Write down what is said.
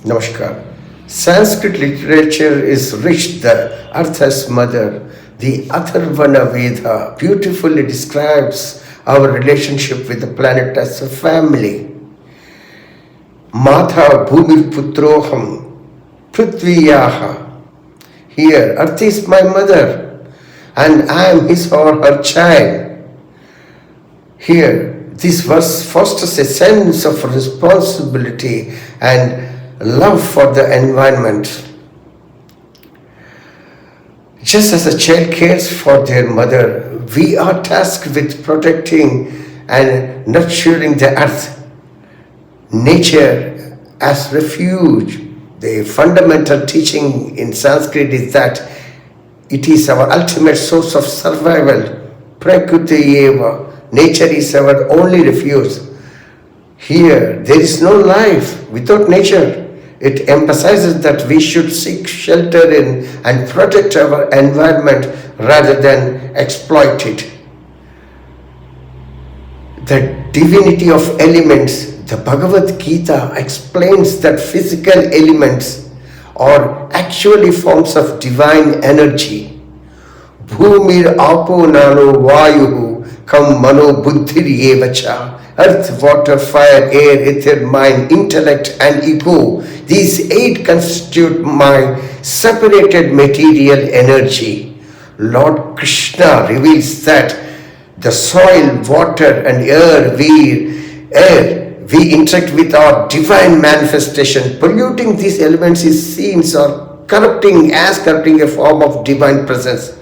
Namaskar. Sanskrit literature is rich. The Artha's mother, the Atharvana Veda, beautifully describes our relationship with the planet as a family. Matha Bhumir Putroham Prithviyaha. Here, Earth is my mother, and I am his or her child. Here, this verse fosters a sense of responsibility and love for the environment. Just as a child cares for their mother, we are tasked with protecting and nurturing the earth, nature as refuge. The fundamental teaching in Sanskrit is that it is our ultimate source of survival. Prakriti eva. Nature is our only refuge. Here, there is no life without nature. It emphasizes that we should seek shelter in and protect our environment rather than exploit it. The divinity of elements, the Bhagavad Gita explains that physical elements are actually forms of divine energy. Bhumir apo nano vayuhu kam mano buddhir yevacha. Earth, water, fire, air, ether, mind, intellect, and ego. These eight constitute my separated material energy. Lord Krishna reveals that the soil, water, and we interact with our divine manifestation. Polluting these elements is seen or corrupting a form of divine presence.